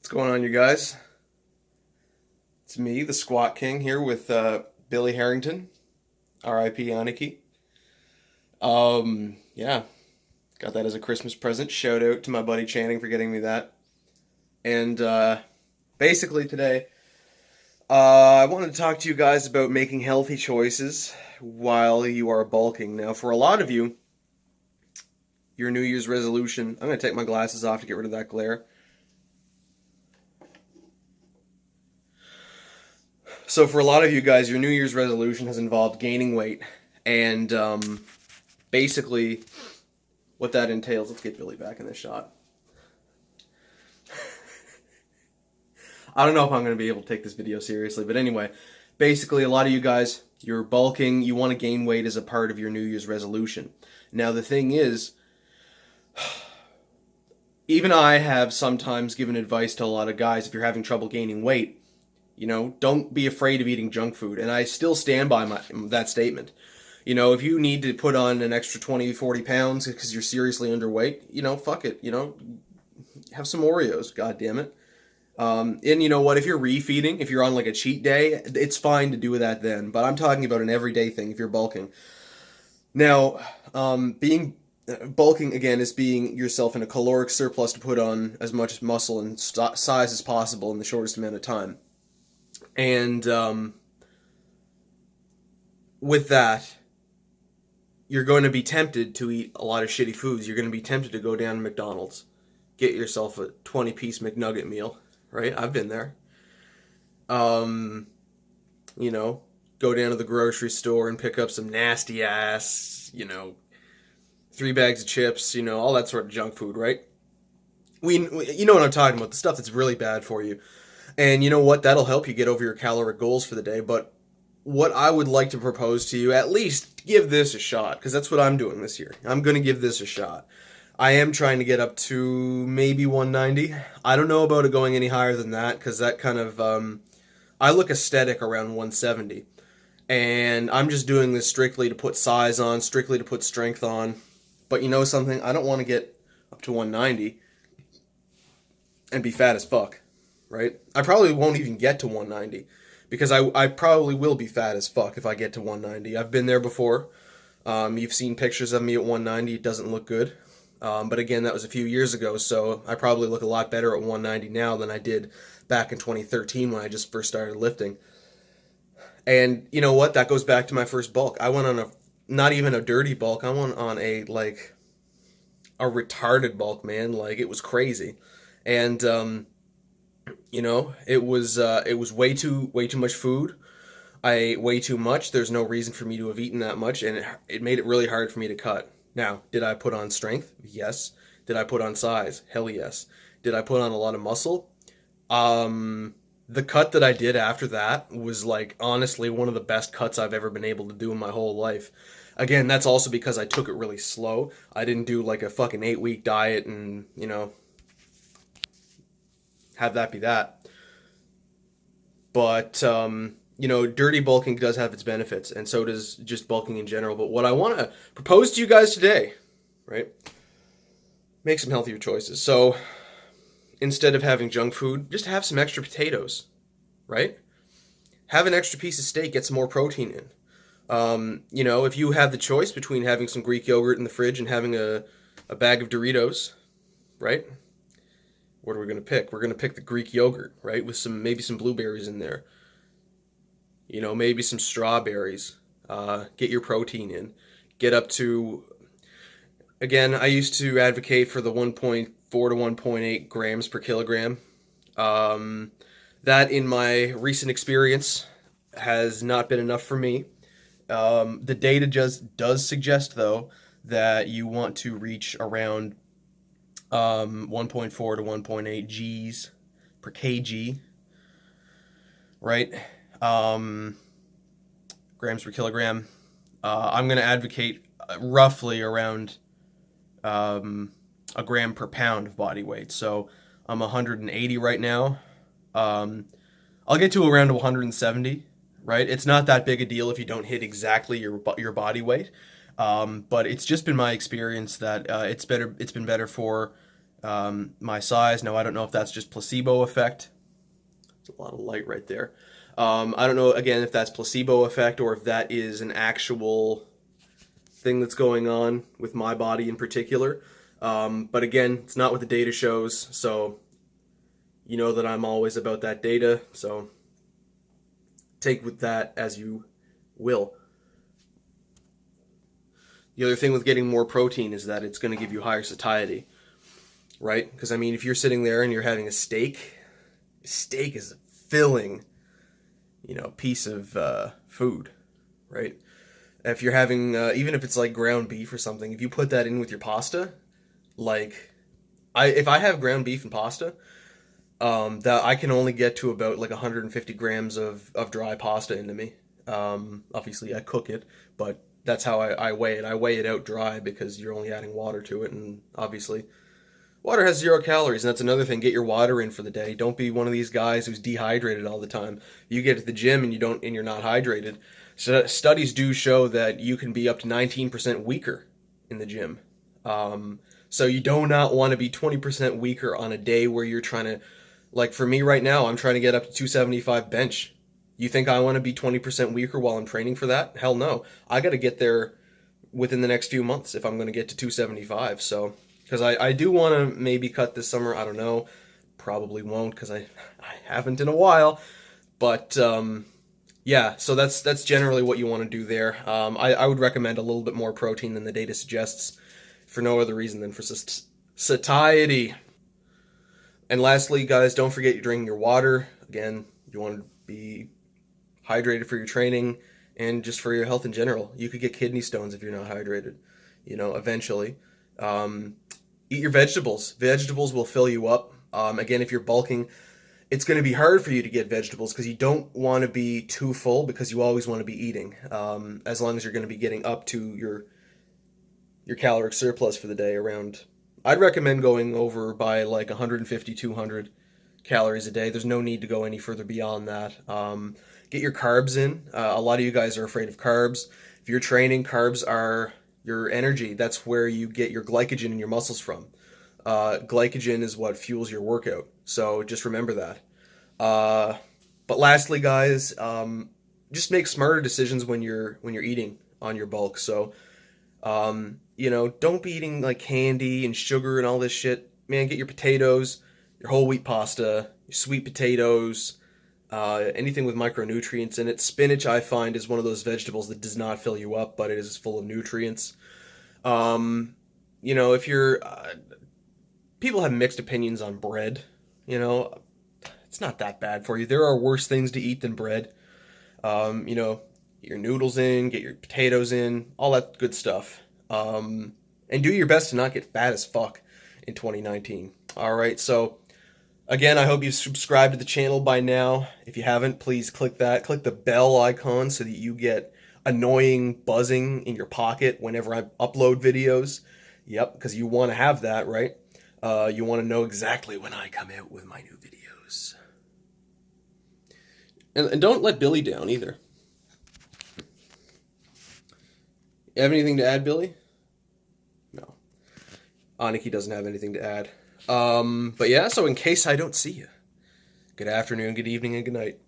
What's going on, you guys? It's me, the Squat King, here with Billy Harrington, R.I.P. Aniki. Yeah, got that as a Christmas present. Shout out to my buddy Channing for getting me that. And basically today, I wanted to talk to you guys about making healthy choices while you are bulking. Now, for a lot of you, your New Year's resolution. I'm gonna take my glasses off to get rid of that glare. So for a lot of you guys, your New Year's resolution has involved gaining weight, and basically what that entails. Let's get Billy back in the shot. I don't know if I'm going to be able to take this video seriously, but anyway, basically a lot of you guys, you're bulking, you want to gain weight as a part of your New Year's resolution. Now the thing is, even I have sometimes given advice to a lot of guys, if you're having trouble gaining weight, don't be afraid of eating junk food. And I still stand by that statement. If you need to put on an extra 20, 40 pounds because you're seriously underweight, fuck it. Have some Oreos, god damn it. And you know what? If you're refeeding, if you're on like a cheat day, it's fine to do that then. But I'm talking about an everyday thing if you're bulking. Now, bulking again is being yourself in a caloric surplus to put on as much muscle and size as possible in the shortest amount of time. And with that, you're going to be tempted to eat a lot of shitty foods. You're going to be tempted to go down to McDonald's, get yourself a 20-piece McNugget meal, right? I've been there. Go down to the grocery store and pick up some nasty ass, 3 bags of chips, all that sort of junk food, right? You know what I'm talking about, the stuff that's really bad for you. And you know what? That'll help you get over your caloric goals for the day. But what I would like to propose to you, at least give this a shot, because that's what I'm doing this year. I'm going to give this a shot. I am trying to get up to maybe 190. I don't know about it going any higher than that, because that kind of, I look aesthetic around 170. And I'm just doing this strictly to put size on, strictly to put strength on. But you know something? I don't want to get up to 190 and be fat as fuck. Right? I probably won't even get to 190 because I probably will be fat as fuck if I get to 190. I've been there before. You've seen pictures of me at 190. It doesn't look good. But again, that was a few years ago, so I probably look a lot better at 190 now than I did back in 2013 when I just first started lifting. And you know what? That goes back to my first bulk. I went on not even a dirty bulk. I went on a retarded bulk, man. Like, it was crazy. And, it was way too much food. I ate way too much. There's no reason for me to have eaten that much, and it made it really hard for me to cut. Now, did I put on strength? Yes. Did I put on size? Hell yes. Did I put on a lot of muscle? The cut that I did after that was, honestly one of the best cuts I've ever been able to do in my whole life. Again, that's also because I took it really slow. I didn't do a fucking 8-week diet and, have that be that. But, dirty bulking does have its benefits, and so does just bulking in general. But what I want to propose to you guys today, right, make some healthier choices. So instead of having junk food, just have some extra potatoes, right? Have an extra piece of steak, get some more protein in. If you have the choice between having some Greek yogurt in the fridge and having a bag of Doritos, right? What are we going to pick? We're going to pick the Greek yogurt, right? With maybe some blueberries in there. Maybe some strawberries. Get your protein in. Get up to, again, I used to advocate for the 1.4 to 1.8 grams per kilogram. That, in my recent experience, has not been enough for me. The data just does suggest, though, that you want to reach around 1.4 to 1.8 Gs per kg, right? Grams per kilogram. I'm going to advocate roughly around a gram per pound of body weight. So I'm 180 right now. I'll get to around 170, right? It's not that big a deal if you don't hit exactly your body weight. But it's just been my experience that it's been better for my size. Now, I don't know if that's just placebo effect. There's a lot of light right there. I don't know, again, if that's placebo effect or if that is an actual thing that's going on with my body in particular. But again, it's not what the data shows, so you know that I'm always about that data, so take with that as you will. The other thing with getting more protein is that it's going to give you higher satiety, right? Because, I mean, if you're sitting there and you're having a steak is a filling, piece of food, right? If you're having, even if it's like ground beef or something, if you put that in with your pasta, if I have ground beef and pasta, that I can only get to about like 150 grams of dry pasta into me. Obviously, I cook it, but that's how I weigh it. I weigh it out dry because you're only adding water to it, and obviously, water has 0 calories, and that's another thing. Get your water in for the day. Don't be one of these guys who's dehydrated all the time. You get to the gym and you're not hydrated. So studies do show that you can be up to 19% weaker in the gym. So you do not want to be 20% weaker on a day where you're trying to, like for me right now, I'm trying to get up to 275 bench. You think I want to be 20% weaker while I'm training for that? Hell no. I got to get there within the next few months if I'm going to get to 275. So, because I do want to maybe cut this summer. I don't know. Probably won't because I haven't in a while. But yeah, so that's generally what you want to do there. I would recommend a little bit more protein than the data suggests for no other reason than for satiety. And lastly, guys, don't forget you're drinking your water. Again, you want to be hydrated for your training and just for your health in general. You could get kidney stones if you're not hydrated, eventually. Eat your vegetables. Vegetables will fill you up. Again, if you're bulking, it's going to be hard for you to get vegetables because you don't want to be too full because you always want to be eating. As long as you're going to be getting up to your caloric surplus for the day around, I'd recommend going over by like 150, 200 calories a day. There's no need to go any further beyond that. Get your carbs in. A lot of you guys are afraid of carbs. If you're training, carbs are your energy. That's where you get your glycogen in your muscles from. Glycogen is what fuels your workout. So just remember that. But lastly, guys, just make smarter decisions when you're eating on your bulk. So, don't be eating like candy and sugar and all this shit. Man, get your potatoes, your whole wheat pasta, your sweet potatoes, anything with micronutrients in it. Spinach, I find, is one of those vegetables that does not fill you up, but it is full of nutrients. If you're... people have mixed opinions on bread. It's not that bad for you. There are worse things to eat than bread. Get your noodles in, get your potatoes in, all that good stuff. And do your best to not get fat as fuck in 2019. All right, so again, I hope you've subscribed to the channel by now. If you haven't, please click that. Click the bell icon so that you get annoying buzzing in your pocket whenever I upload videos. Yep, because you want to have that, right? You want to know exactly when I come out with my new videos. And don't let Billy down either. You have anything to add, Billy? No. Aniki doesn't have anything to add. But yeah, so in case I don't see you, good afternoon, good evening, and good night.